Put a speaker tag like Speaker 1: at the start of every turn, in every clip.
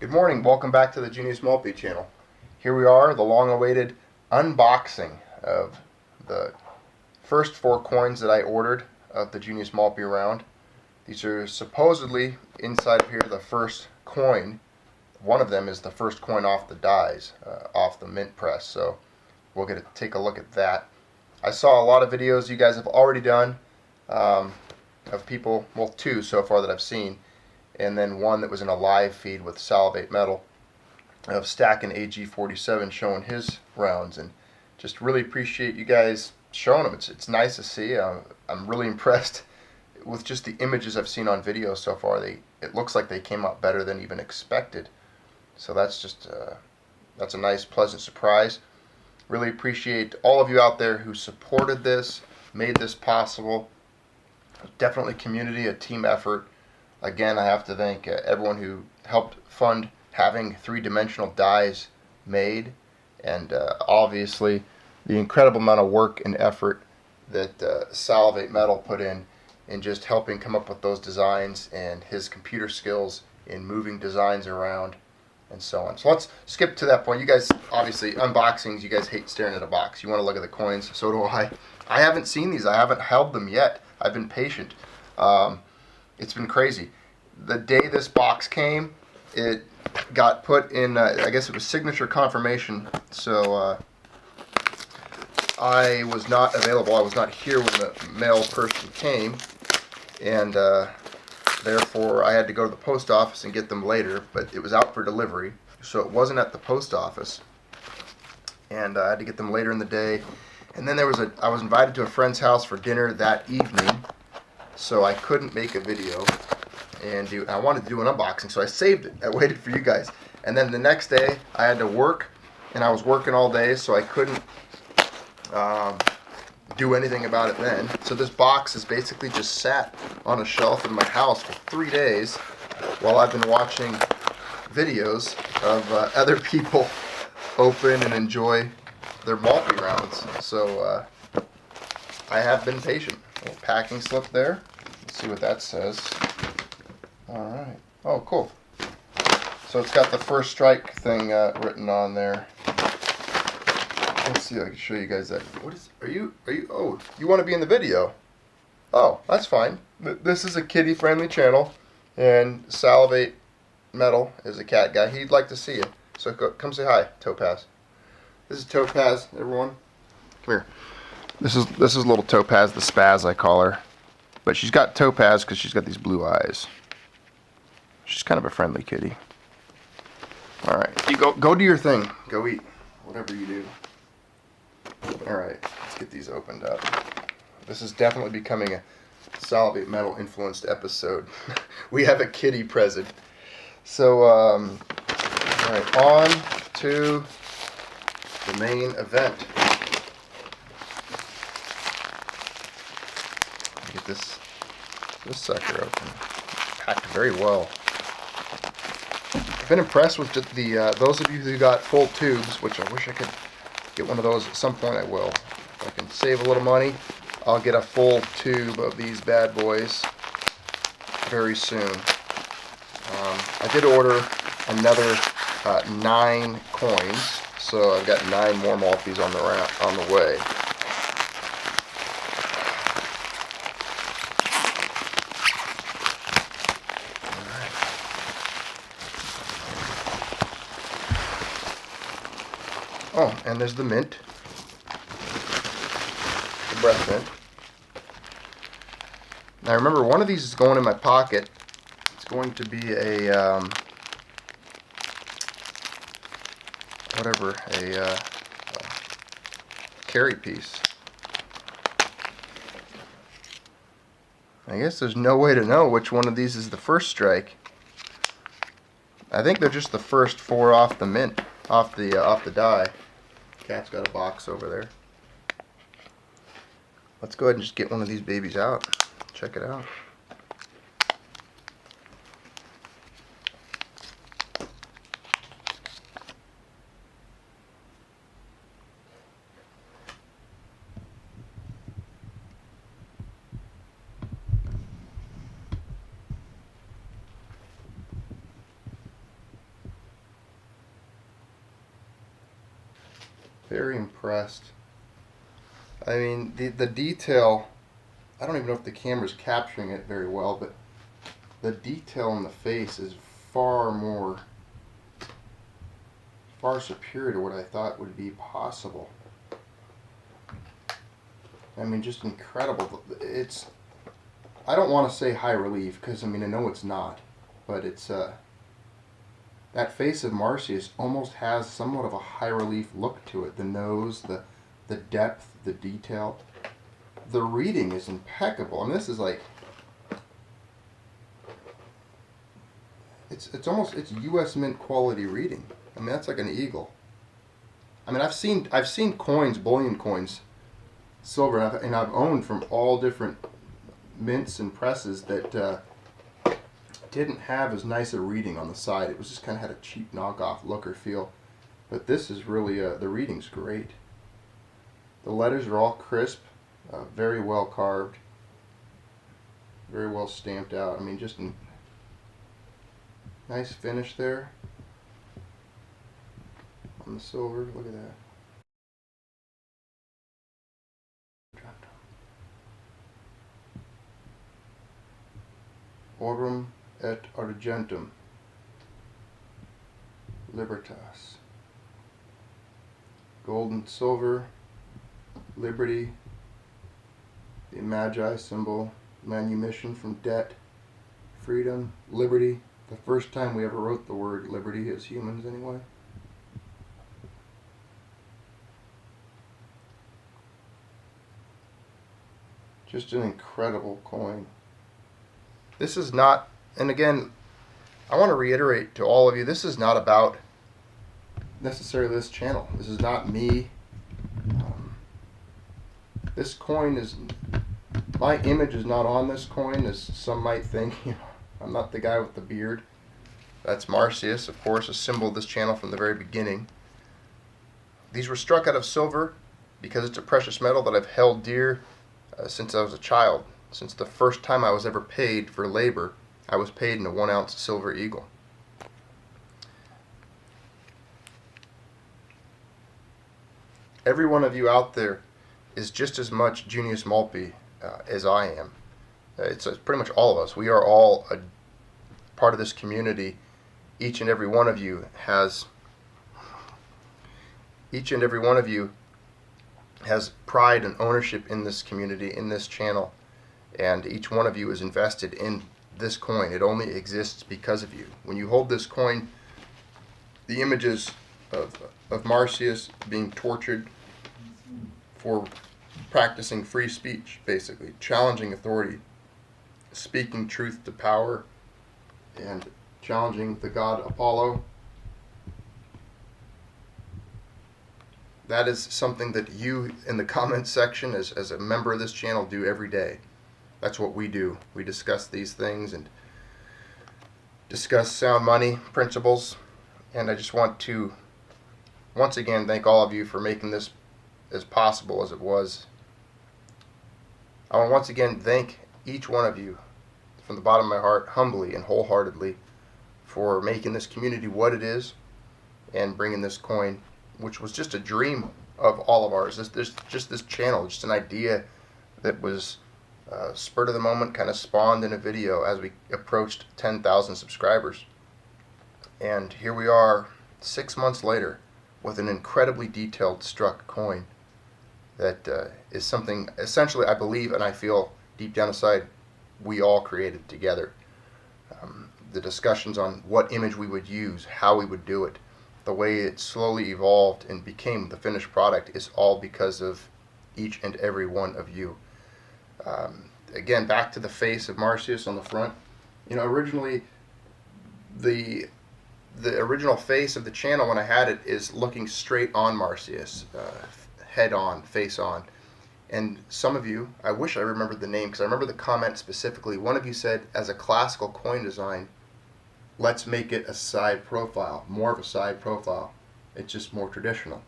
Speaker 1: Good morning, welcome back to the Junius Maltby Channel. Here we are, the long-awaited unboxing of the first 4 coins that I ordered of the Junius Maltby round. These are supposedly, inside of here, the first coin. One of them is the first coin off the dies, off the mint press, so we'll get to take a look at that. I saw a lot of videos you guys have already done of people, well, 2 so far that I've seen, and then one that was in a live feed with Salivate Metal of stacking AG47 showing his rounds, and just really appreciate you guys showing them. It's nice to see. I'm really impressed with just the images I've seen on video so far. It looks like they came out better than even expected, so that's just that's a nice pleasant surprise. Really appreciate all of you out there who supported this, made this possible. Definitely community, a team effort. Again, I have to thank everyone who helped fund having 3-dimensional dies made, and obviously the incredible amount of work and effort that Salivate Metal put in just helping come up with those designs, and his computer skills in moving designs around and so on. So let's skip to that point. You guys, obviously, unboxings, you guys hate staring at a box. You want to look at the coins. So do I. I haven't seen these. I haven't held them yet. I've been patient. It's been crazy. The day this box came, it got put in, I guess it was signature confirmation, so I was not available. I was not here when the mail person came, and therefore I had to go to the post office and get them later, but it was out for delivery, so it wasn't at the post office, and I had to get them later in the day. And then I was invited to a friend's house for dinner that evening, so I couldn't make a video, and I wanted to do an unboxing, so I saved it. I waited for you guys, and then the next day I had to work, and I was working all day, so I couldn't do anything about it then. So this box has basically just sat on a shelf in my house for 3 days while I've been watching videos of other people open and enjoy their Maltby rounds. So I have been patient. A little packing slip there. Let's see what that says. Alright. Oh, cool. So it's got the first strike thing written on there. Let's see if I can show you guys that. Oh, you want to be in the video? Oh, that's fine. This is a kiddie-friendly channel, and Salivate Metal is a cat guy. He'd like to see you. So come say hi, Topaz. This is Topaz, everyone. Come here. This is little Topaz, the spaz I call her. But she's got Topaz because she's got these blue eyes. She's kind of a friendly kitty. Alright, you go do your thing. Go eat. Whatever you do. Alright, let's get these opened up. This is definitely becoming a Salivate Metal influenced episode. We have a kitty present. So, alright, on to the main event. Get this sucker open. Packed very well. I've been impressed with the those of you who got full tubes, which I wish I could get one of those at some point. I will. If I can save a little money, I'll get a full tube of these bad boys very soon. I did order another 9 coins, so I've got 9 more Maltbys on the way. Oh, and there's the mint, the breath mint. Now remember, one of these is going in my pocket. It's going to be a carry piece. I guess there's no way to know which one of these is the first strike. I think they're just the first 4 off the mint, off the die. Cat's got a box over there. Let's go ahead and just get one of these babies out. Check it out. Very impressed. I mean, the detail, I don't even know if the camera's capturing it very well, but the detail in the face is far superior to what I thought would be possible. I mean, just incredible. It's, I don't want to say high relief, because I mean, I know it's not, but it's, that face of Marsyas almost has somewhat of a high relief look to it. The nose, the depth, the detail. The reading is impeccable. I mean, this is like, it's U.S. Mint quality reading. I mean, that's like an eagle. I mean, I've seen coins, bullion coins, silver, and I've owned from all different mints and presses that didn't have as nice a reading on the side. It was just kind of had a cheap knockoff look or feel. But this is really, the reading's great. The letters are all crisp, very well carved, very well stamped out. I mean, just a nice finish there on the silver. Look at that. Aurum et argentum, libertas. Gold and silver, liberty, the AMAGI symbol, manumission from debt, freedom, liberty. The first time we ever wrote the word liberty as humans anyway. Just an incredible coin. This is not, and again, I want to reiterate to all of you, this is not about necessarily this channel. This is not me. This coin is, my image is not on this coin, as some might think. You know, I'm not the guy with the beard. That's Marsyas, of course, a symbol of this channel from the very beginning. These were struck out of silver because it's a precious metal that I've held dear since I was a child. Since the first time I was ever paid for labor, I was paid in a 1 ounce silver eagle. Every one of you out there is just as much Junius Maltby as I am. It's pretty much all of us. We are all a part of this community. Each and every one of you has pride and ownership in this community, in this channel. And each one of you is invested in this coin. It only exists because of you. When you hold this coin, the images of Marsyas being tortured for practicing free speech, basically, challenging authority, speaking truth to power, and challenging the god Apollo. That is something that you in the comments section as a member of this channel do every day. That's what we do. We discuss these things and discuss sound money principles. And I just want to once again thank all of you for making this as possible as it was. I want to once again thank each one of you from the bottom of my heart, humbly and wholeheartedly, for making this community what it is and bringing this coin, which was just a dream of all of ours. This channel, just an idea that was spurred of the moment, kind of spawned in a video as we approached 10,000 subscribers. And here we are 6 months later with an incredibly detailed struck coin that is something essentially I believe and I feel deep down inside we all created together. The discussions on what image we would use, how we would do it, the way it slowly evolved and became the finished product is all because of each and every one of you. Again, back to the face of Marsyas on the front. You know, originally the original face of the channel when I had it is looking straight on Marsyas, head on, face on. And some of you, I wish I remembered the name because I remember the comment specifically. One of you said, as a classical coin design, let's make it a side profile, more of a side profile. It's just more traditional.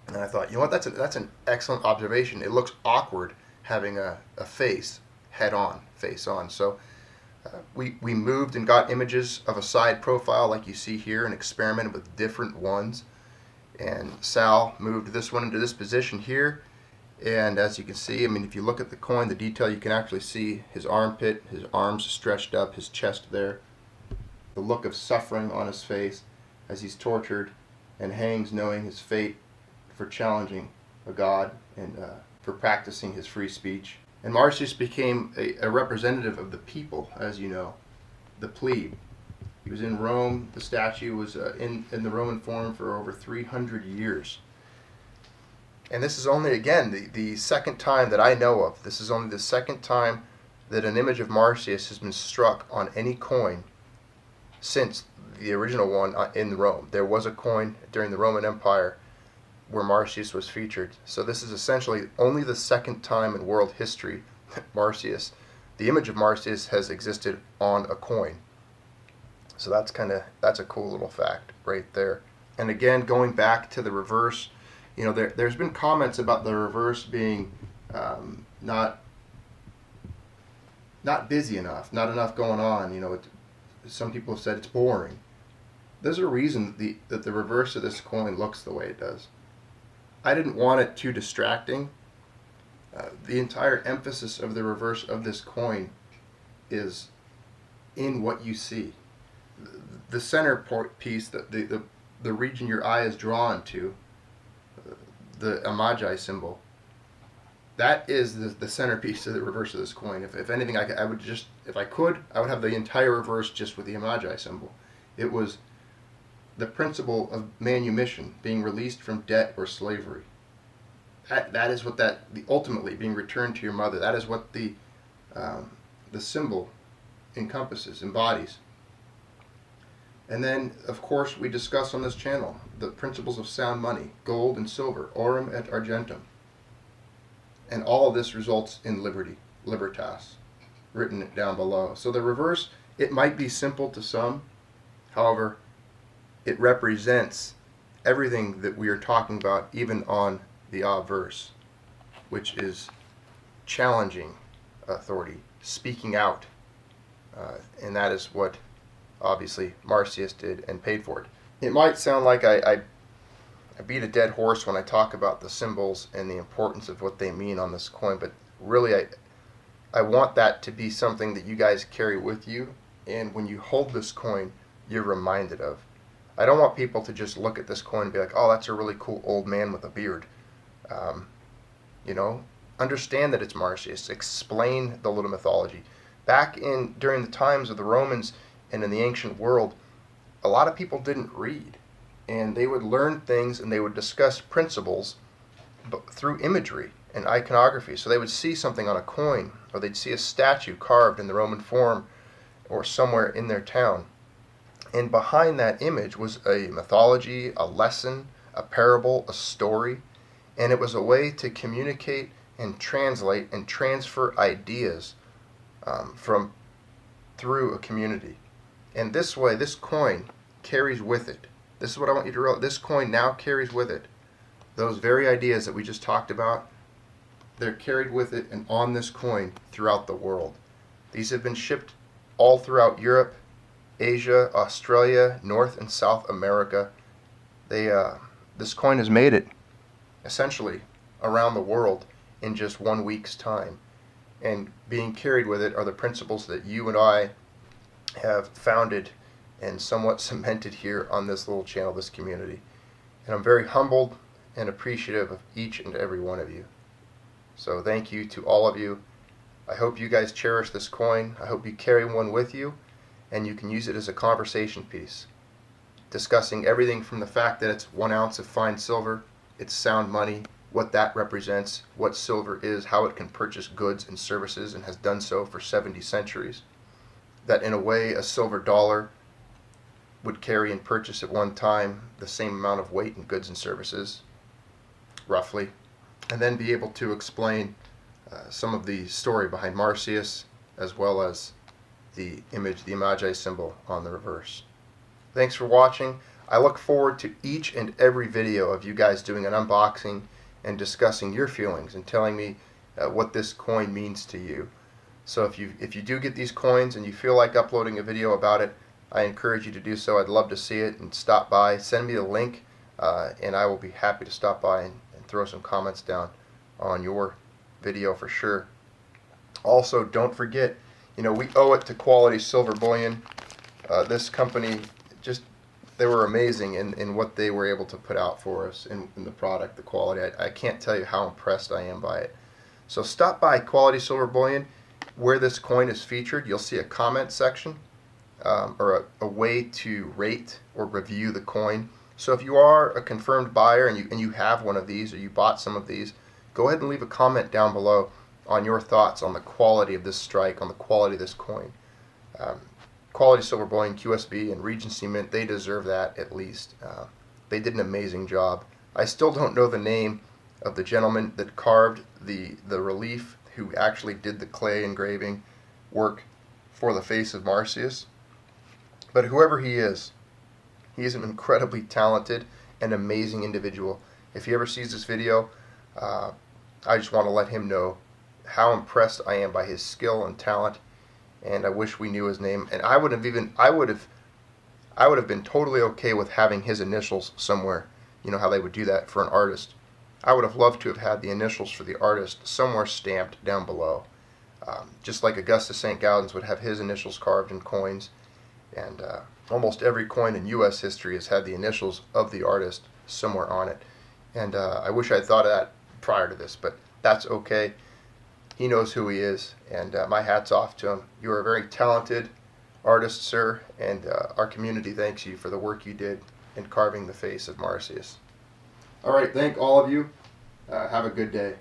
Speaker 1: And I thought, you know what, that's an excellent observation. It looks awkward having a face head on, face on. So we moved and got images of a side profile like you see here and experimented with different ones. And Sal moved this one into this position here. And as you can see, I mean, if you look at the coin, the detail, you can actually see his armpit, his arms stretched up, his chest there, the look of suffering on his face as he's tortured and hangs knowing his fate for challenging a god and for practicing his free speech. And Marsyas became a representative of the people, as you know, the plebe. He was in Rome. The statue was in the Roman Forum for over 300 years. And this is only, again, the second time that I know of. This is only the second time that an image of Marsyas has been struck on any coin since the original one in Rome. There was a coin during the Roman Empire where Marsyas was featured. So this is essentially only the second time in world history that the image of Marsyas has existed on a coin. So that's a cool little fact right there. And again, going back to the reverse, you know, there's been comments about the reverse being not busy enough, not enough going on. You know, some people have said it's boring. There's a reason that the reverse of this coin looks the way it does. I didn't want it too distracting. The entire emphasis of the reverse of this coin is in what you see. The center piece, the region your eye is drawn to, the AMAGI symbol, that is the centerpiece of the reverse of this coin. If anything, I would just, if I could, I would have the entire reverse just with the AMAGI symbol. It was the principle of manumission, being released from debt or slavery. That is what ultimately being returned to your mother. That is what the symbol encompasses, embodies. And then, of course, we discuss on this channel the principles of sound money, gold and silver, aurum et argentum. And all of this results in liberty, libertas, written down below. So the reverse, it might be simple to some. However, it represents everything that we are talking about, even on the Obverse, which is challenging authority, speaking out. And that is what obviously Marsyas did and paid for it. It might sound like I beat a dead horse when I talk about the symbols and the importance of what they mean on this coin, but really I want that to be something that you guys carry with you, and when you hold this coin, you're reminded of. I don't want people to just look at this coin and be like, oh, that's a really cool old man with a beard. You know, understand that it's Marsyas. Explain the little mythology. During the times of the Romans and in the ancient world, a lot of people didn't read, and they would learn things and they would discuss principles through imagery and iconography. So they would see something on a coin, or they'd see a statue carved in the Roman Forum or somewhere in their town, and behind that image was a mythology, a lesson, a parable, a story, and it was a way to communicate and translate and transfer ideas through a community. And this way, this coin carries with it. This is what I want you to realize. This coin now carries with it those very ideas that we just talked about. They're carried with it and on this coin throughout the world. These have been shipped all throughout Europe, Asia, Australia, North and South America. This coin has made it essentially around the world in just 1 week's time. And being carried with it are the principles that you and I have founded and somewhat cemented here on this little channel, this community. And I'm very humbled and appreciative of each and every one of you. So thank you to all of you. I hope you guys cherish this coin. I hope you carry one with you and you can use it as a conversation piece, discussing everything from the fact that it's 1 ounce of fine silver, it's sound money, what that represents, what silver is, how it can purchase goods and services and has done so for 70 centuries. That in a way a silver dollar would carry and purchase at one time the same amount of weight in goods and services, roughly, and then be able to explain some of the story behind Marsyas, as well as the image, the AMAGI symbol on the reverse. Thanks for watching. I look forward to each and every video of you guys doing an unboxing and discussing your feelings and telling me what this coin means to you. So if you do get these coins and you feel like uploading a video about it, I encourage you to do so. I'd love to see it, and stop by. Send me a link and I will be happy to stop by and throw some comments down on your video for sure. Also, don't forget, we owe it to Quality Silver Bullion. This company, they were amazing in what they were able to put out for us in the product, the quality. I can't tell you how impressed I am by it. So stop by Quality Silver Bullion. Where this coin is featured, you'll see a comment section, or a way to rate or review the coin. So if you are a confirmed buyer and you have one of these, or you bought some of these, go ahead and leave a comment down below on your thoughts on the quality of this strike, on the quality of this coin. Quality Silver Bullion, QSB, and Regency Mint, they deserve that at least. They did an amazing job. I still don't know the name of the gentleman that carved the relief, who actually did the clay engraving work for the face of Marsyas. But whoever he is an incredibly talented and amazing individual. If he ever sees this video, I just want to let him know how impressed I am by his skill and talent, and I wish we knew his name. And I would have been totally okay with having his initials somewhere. You know how they would do that for an artist. I would have loved to have had the initials for the artist somewhere stamped down below. Just like Augustus St. Gaudens would have his initials carved in coins. And almost every coin in U.S. history has had the initials of the artist somewhere on it. And I wish I'd thought of that prior to this, but that's okay. He knows who he is, and my hat's off to him. You are a very talented artist, sir, and our community thanks you for the work you did in carving the face of Marsyas. All right, thank all of you. Have a good day.